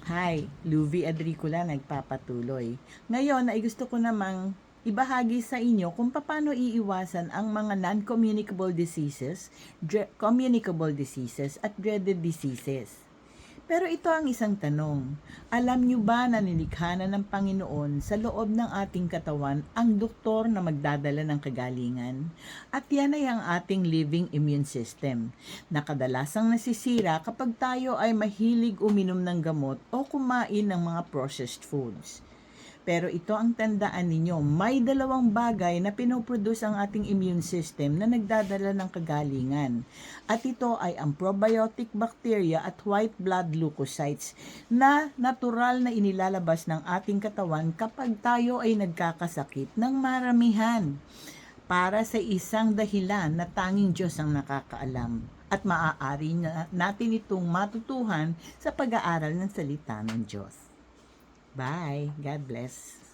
Hi, Luvi Adricula nagpapatuloy. Ngayon ay gusto ko namang ibahagi sa inyo kung paano iiwasan ang mga non-communicable diseases, communicable diseases at dreaded diseases. Pero ito ang isang tanong. Alam nyo ba na nilikha na ng Panginoon sa loob ng ating katawan ang doktor na magdadala ng kagalingan? At yan ay ang ating living immune system, na kadalasang nasisira kapag tayo ay mahilig uminom ng gamot o kumain ng mga processed foods. Pero ito ang tandaan ninyo, may dalawang bagay na pinoproduce ang ating immune system na nagdadala ng kagalingan. At ito ay ang probiotic bacteria at white blood leukocytes na natural na inilalabas ng ating katawan kapag tayo ay nagkakasakit ng maramihan para sa isang dahilan na tanging Diyos ang nakakaalam. At maaari natin itong matutuhan sa pag-aaral ng salita ng Diyos. Bye. God bless.